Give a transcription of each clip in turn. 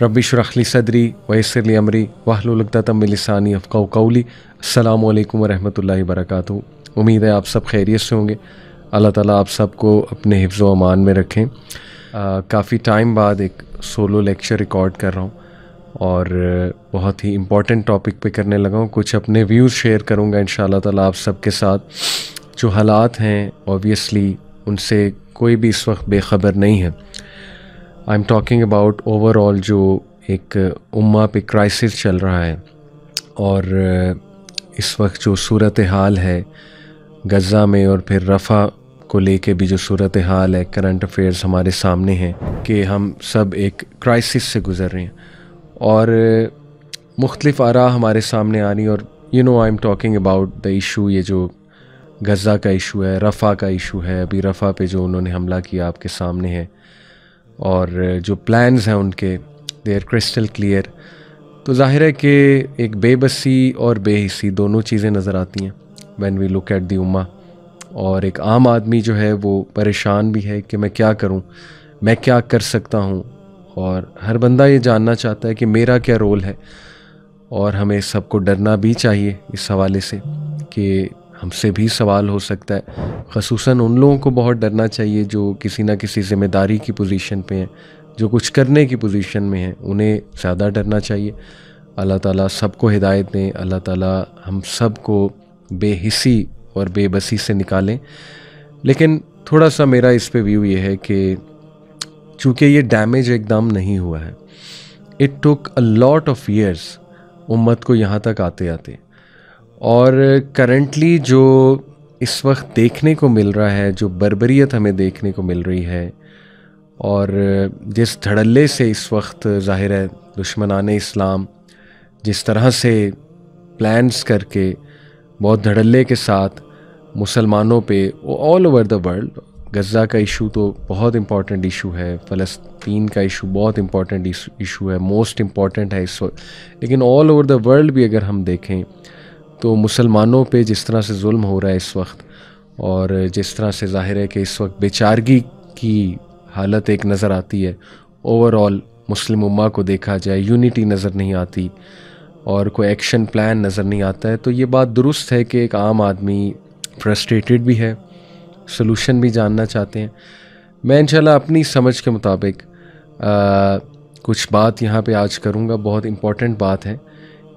Rabbi इश्रह ली सदरी वयस्सिर ली अमरी वहलुल उक़दतम मिन लिसानी यफ़क़हू क़ौली। अस्सलामु अलैकुम वरहमतुल्लाहि वबरकातुहू। उम्मीद है आप सब खैरियत से होंगे। अल्लाह ताला आप सबको अपने हिफ्ज़ व अमान में रखें। काफ़ी टाइम बाद एक सोलो लेक्चर रिकॉर्ड कर रहा हूँ और बहुत ही इम्पोर्टेंट टॉपिक पे करने लगा हूँ। कुछ अपने व्यूज़ शेयर करूँगा इंशाअल्लाह ताला आप सबके साथ। जो हालात हैं ऑब्वियसली उनसे कोई भी इस वक्त बेखबर नहीं है। I am talking about overall जो एक उम्मा पे क्राइसिस चल रहा है और इस वक्त जो सूरत हाल है गज़ा में और फिर रफ़ा को लेके भी जो सूरत हाल है, करंट अफेयर्स हमारे सामने हैं कि हम सब एक क्राइसिस से गुज़र रहे हैं और मुख्तलिफ़ आरा हमारे सामने आ रही और I am talking about the issue, ये जो गज़ा का इशू है, रफ़ा का इशू है। अभी रफ़ा पे जो उन्होंने हमला किया आपके सामने है और जो प्लान्स हैं उनके दे आर क्रिस्टल क्लियर। तो जाहिर है कि एक बेबसी और बेहिसी दोनों चीज़ें नज़र आती हैं when we look at the उम्मा। और एक आम आदमी जो है वो परेशान भी है कि मैं क्या करूं, मैं क्या कर सकता हूं, और हर बंदा ये जानना चाहता है कि मेरा क्या रोल है। और हमें सबको डरना भी चाहिए इस हवाले से कि हमसे भी सवाल हो सकता है। ख़ुसूसन उन लोगों को बहुत डरना चाहिए जो किसी ना किसी ज़िम्मेदारी की पोजीशन पे हैं, जो कुछ करने की पोजीशन में हैं, उन्हें ज़्यादा डरना चाहिए। अल्लाह ताला सबको हिदायत दें, अल्लाह ताला हम सब को बेहिसी और बेबसी से निकालें। लेकिन थोड़ा सा मेरा इस पे व्यू ये है कि चूँकि ये डैमेज एकदम नहीं हुआ है, it took a lot of years उम्मत को यहाँ तक आते आते। और करंटली जो इस वक्त देखने को मिल रहा है, जो बर्बरियत हमें देखने को मिल रही है और जिस धड़ल्ले से इस वक्त ज़ाहिर है दुश्मनाने इस्लाम जिस तरह से प्लान्स करके बहुत धड़ल्ले के साथ मुसलमानों पे ऑल ओवर द वर्ल्ड, गज़ा का इशू तो बहुत इम्पॉर्टेंट इशू है, फ़लस्तीन का इशू बहुत इम्पॉर्टेंट इशू है, मोस्ट इम्पॉर्टेंट है इस वक्त। लेकिन ऑल ओवर द वर्ल्ड भी अगर हम देखें तो मुसलमानों पे जिस तरह से जुल्म हो रहा है इस वक्त और जिस तरह से ज़ाहिर है कि इस वक्त बेचारगी की हालत एक नज़र आती है, ओवरऑल मुस्लिम उम्मा को देखा जाए यूनिटी नज़र नहीं आती और कोई एक्शन प्लान नज़र नहीं आता है। तो ये बात दुरुस्त है कि एक आम आदमी फ्रस्ट्रेटेड भी है, सलूशन भी जानना चाहते हैं। मैं इंशाल्लाह अपनी समझ के मुताबिक कुछ बात यहाँ पे आज करूँगा। बहुत इम्पॉर्टेंट बात है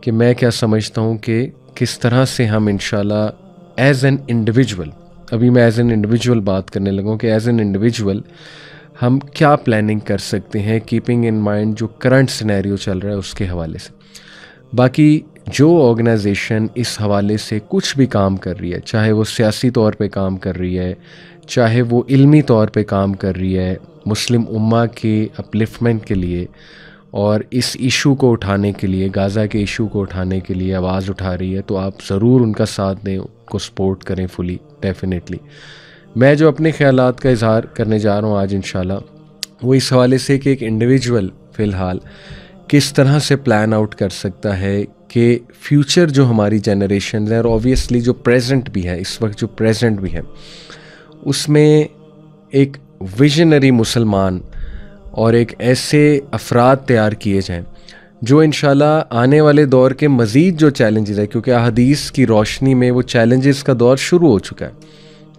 कि मैं क्या समझता हूँ कि किस तरह से हम इंशाल्लाह एज़ एन इंडिविजुअल, अभी मैं एज़ एन इंडिविजुअल बात करने लगा हूँ कि एज़ एन इंडिविजुअल हम क्या प्लानिंग कर सकते हैं कीपिंग इन माइंड जो करंट सिनेरियो चल रहा है उसके हवाले से। बाकी जो ऑर्गेनाइजेशन इस हवाले से कुछ भी काम कर रही है, चाहे वो सियासी तौर पे काम कर रही है, चाहे वो इल्मी तौर पे काम कर रही है मुस्लिम उम्मा के अपलिफ्टमेंट के लिए और इस इशू को उठाने के लिए, गाज़ा के इशू को उठाने के लिए आवाज़ उठा रही है, तो आप ज़रूर उनका साथ दें, उनको सपोर्ट करें फुली, डेफिनेटली। मैं जो अपने ख़यालात का इज़हार करने जा रहा हूँ आज इंशाल्लाह, वो इस हवाले से कि एक इंडिविजुअल फ़िलहाल किस तरह से प्लान आउट कर सकता है कि फ्यूचर जो हमारी जनरेशन है और ऑब्वियसली जो प्रेजेंट भी है, इस वक्त जो प्रेजेंट भी है, उसमें एक विजनरी मुसलमान और एक ऐसे अफराद तैयार किए जाएं जो इंशाल्लाह आने वाले दौर के मज़ीद जो चैलेंजेस है, क्योंकि अहदीस की रोशनी में वो चैलेंजेस का दौर शुरू हो चुका है,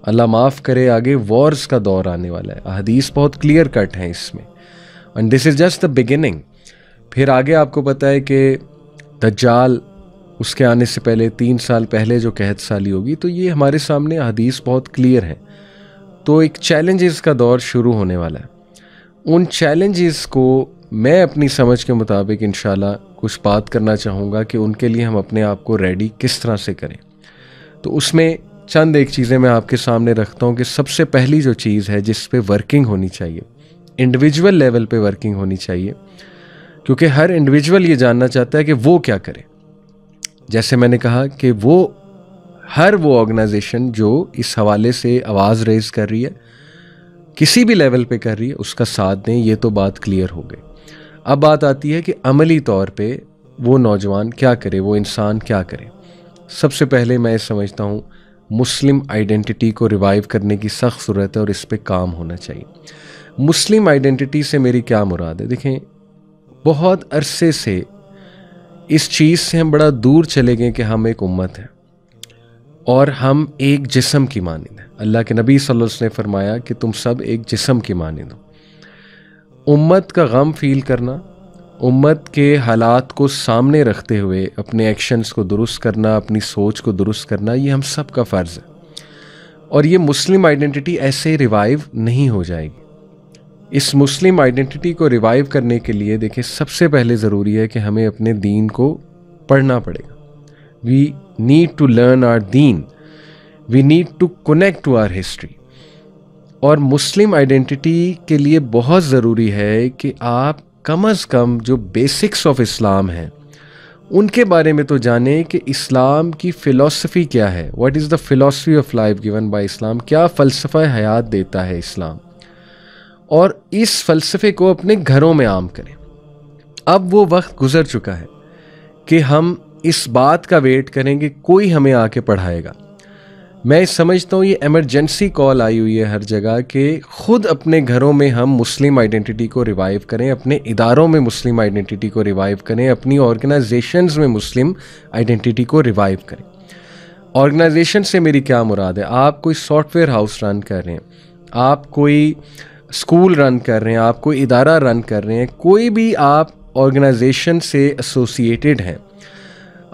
अल्लाह माफ़ करे आगे वॉर्स का दौर आने वाला है। अहदीस बहुत क्लियर कट हैं इसमें and this is just the beginning. फिर आगे आपको पता है कि दज्जाल उसके आने से पहले 3 साल पहले जो कहत साली होगी, तो ये हमारे सामने हदीस बहुत क्लियर है। तो एक चैलेंजेस का दौर शुरू होने वाला है। उन चैलेंजेस को मैं अपनी समझ के मुताबिक इंशाल्लाह कुछ बात करना चाहूँगा कि उनके लिए हम अपने आप को रेडी किस तरह से करें। तो उसमें चंद एक चीज़ें मैं आपके सामने रखता हूँ कि सबसे पहली जो चीज़ है जिस पे वर्किंग होनी चाहिए, इंडिविजुअल लेवल पे वर्किंग होनी चाहिए, क्योंकि हर इंडिविजुअल ये जानना चाहता है कि वो क्या करे। जैसे मैंने कहा कि हर वो ऑर्गेनाइजेशन जो इस हवाले से आवाज़ रेज़ कर रही है, किसी भी लेवल पे कर रही है, उसका साथ दें। ये तो बात क्लियर हो गई। अब बात आती है कि अमली तौर पे वो नौजवान क्या करे, वो इंसान क्या करे। सबसे पहले मैं समझता हूँ मुस्लिम आइडेंटिटी को रिवाइव करने की सख्त ज़रूरत है और इस पे काम होना चाहिए। मुस्लिम आइडेंटिटी से मेरी क्या मुराद है? देखें, बहुत अरसे से इस चीज़ से हम बड़ा दूर चले गए कि हम एक उम्मत हैं और हम एक जिस्म की मानिंद हैं। अल्लाह के नबी सल्लल्लाहु अलैहि वसल्लम ने फरमाया कि तुम सब एक जिस्म की मानिंद हो। उम्मत का गम फील करना, उम्मत के हालात को सामने रखते हुए अपने एक्शंस को दुरुस्त करना, अपनी सोच को दुरुस्त करना, ये हम सब का फ़र्ज़ है। और ये मुस्लिम आइडेंटिटी ऐसे रिवाइव नहीं हो जाएगी। इस मुस्लिम आइडेंटिटी को रिवाइव करने के लिए देखिए, सबसे पहले ज़रूरी है कि हमें अपने दीन को पढ़ना पड़ेगा। We need to learn our दीन, we need to connect to our history. और मुस्लिम आइडेंटिटी के लिए बहुत ज़रूरी है कि आप कम अज़ कम जो बेसिक्स ऑफ इस्लाम हैं उनके बारे में तो जानें कि इस्लाम की फ़िलॉसफ़ी क्या है। What is the philosophy of life given by Islam, क्या फ़लसफ़ा हयात देता है इस्लाम, और इस फ़लसफ़े को अपने घरों में आम करें। अब वो वक्त गुज़र चुका है कि हम इस बात का वेट करेंगे कोई हमें आके पढ़ाएगा। मैं समझता हूँ ये इमरजेंसी कॉल आई हुई है हर जगह कि ख़ुद अपने घरों में हम मुस्लिम आइडेंटिटी को रिवाइव करें, अपने इदारों में मुस्लिम आइडेंटिटी को रिवाइव करें, अपनी ऑर्गेनाइजेशंस में मुस्लिम आइडेंटिटी को रिवाइव करें। ऑर्गेनाइजेशन से मेरी क्या मुराद है? आप कोई सॉफ्टवेयर हाउस रन कर रहे हैं, आप कोई स्कूल रन कर रहे हैं, आप कोई इदारा रन कर रहे हैं, कोई भी आप ऑर्गेनाइजेशन से एसोसिएटेड हैं,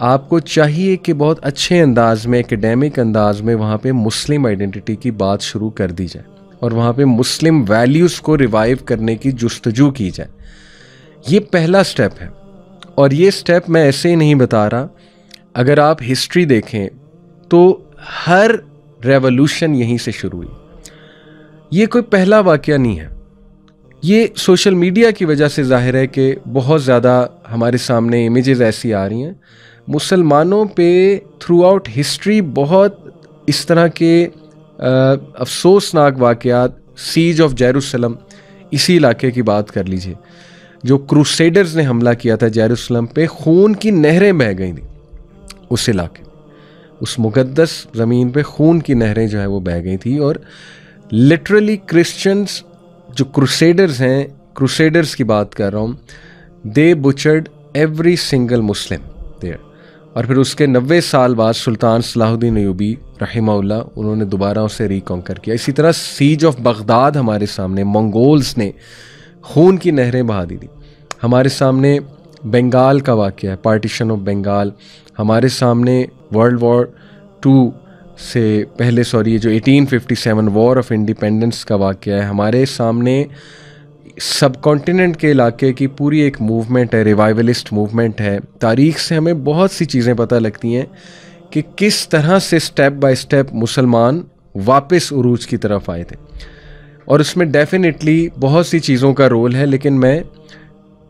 आपको चाहिए कि बहुत अच्छे अंदाज में, एकेडमिक अंदाज में वहाँ पे मुस्लिम आइडेंटिटी की बात शुरू कर दी जाए और वहाँ पे मुस्लिम वैल्यूज़ को रिवाइव करने की जुस्तजू की जाए। ये पहला स्टेप है और ये स्टेप मैं ऐसे ही नहीं बता रहा। अगर आप हिस्ट्री देखें तो हर रेवोल्यूशन यहीं से शुरू हुई। ये कोई पहला वाक़या नहीं है। ये सोशल मीडिया की वजह से ज़ाहिर है कि बहुत ज़्यादा हमारे सामने इमेजेस ऐसी आ रही हैं। मुसलमानों पे थ्रू आउट हिस्ट्री बहुत इस तरह के अफसोसनाक वाक़यात, सीज ऑफ जेरूसलम, इसी इलाके की बात कर लीजिए, जो क्रूसेडर्स ने हमला किया था जेरूसलम पे, खून की नहरें बह गई थी उस इलाके, उस मुक़द्दस ज़मीन पे खून की नहरें जो है वो बह गई थी। और लिटरली क्रिश्चियंस जो क्रूसेडर्स हैं, क्रूसेडर्स की बात कर रहा हूँ, they butchered every single Muslim there. और फिर उसके 90 साल बाद सुल्तान सलाहुद्दीन अय्यूबी रहिमहुल्लाह, उन्होंने दोबारा उसे रिकॉन्कर किया। इसी तरह सीज ऑफ बगदाद हमारे सामने मंगोल्स ने खून की नहरें बहा दी थी। हमारे सामने बंगाल का वाक़या है, पार्टीशन ऑफ बंगाल। हमारे सामने वर्ल्ड वॉर 2 से पहले ये जो 1857 वॉर ऑफ इंडिपेंडेंस का वाक़या है। हमारे सामने सब कॉन्टिनेंट के इलाके की पूरी एक मूवमेंट है, रिवाइवलिस्ट मूवमेंट है। तारीख़ से हमें बहुत सी चीज़ें पता लगती हैं कि किस तरह से स्टेप बाय स्टेप मुसलमान वापस उरूज की तरफ आए थे। और उसमें डेफिनेटली बहुत सी चीज़ों का रोल है, लेकिन मैं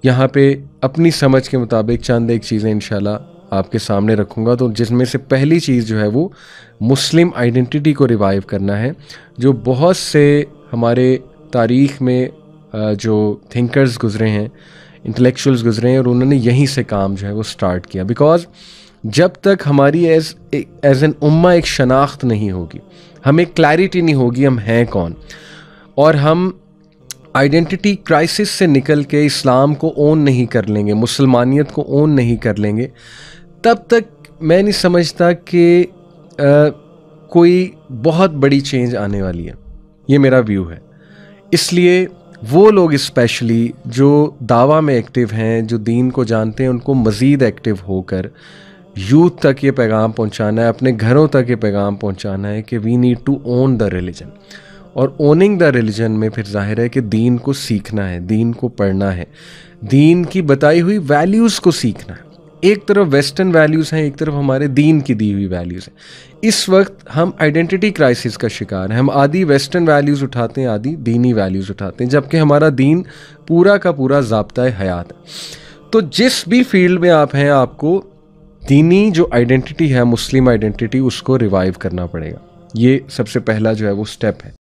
यहाँ पे अपनी समझ के मुताबिक चंद एक चीज़ें इंशाल्लाह आपके सामने रखूँगा। तो जिसमें से पहली चीज़ जो है वो मुस्लिम आइडेंटिटी को रिवाइव करना है, जो बहुत से हमारे तारीख़ में जो थिंकर्स गुज़रे हैं, इंटेलेक्चुअल्स गुज़रे हैं, और उन्होंने यहीं से काम जो है वो स्टार्ट किया। बिकॉज़ जब तक हमारी एज एन उम्मा एक शनाख्त नहीं होगी, हमें क्लैरिटी नहीं होगी हम हैं कौन, और हम आइडेंटिटी क्राइसिस से निकल के इस्लाम को ओन नहीं कर लेंगे, मुसलमानियत को ओन नहीं कर लेंगे, तब तक मैं नहीं समझता कि कोई बहुत बड़ी चेंज आने वाली है। ये मेरा व्यू है। इसलिए वो लोग स्पेशली जो दावा में एक्टिव हैं, जो दीन को जानते हैं, उनको मज़ीद एक्टिव होकर यूथ तक ये पैगाम पहुंचाना है, अपने घरों तक ये पैगाम पहुंचाना है कि we need to own the religion. और ओनिंग द रिलीजन में फिर जाहिर है कि दीन को सीखना है, दीन को पढ़ना है, दीन की बताई हुई वैल्यूज़ को सीखना है। एक तरफ वेस्टर्न वैल्यूज़ हैं, एक तरफ हमारे दीन की दी हुई वैल्यूज़ हैं। इस वक्त हम आइडेंटिटी क्राइसिस का शिकार हैं। हम आधी वेस्टर्न वैल्यूज़ उठाते हैं, आधी दीनी वैल्यूज़ उठाते हैं, जबकि हमारा दीन पूरा का पूरा ज़ाब्ता हयात है। तो जिस भी फील्ड में आप हैं, आपको दीनी जो आइडेंटिटी है, मुस्लिम आइडेंटिटी, उसको रिवाइव करना पड़ेगा। ये सबसे पहला जो है वो स्टेप है।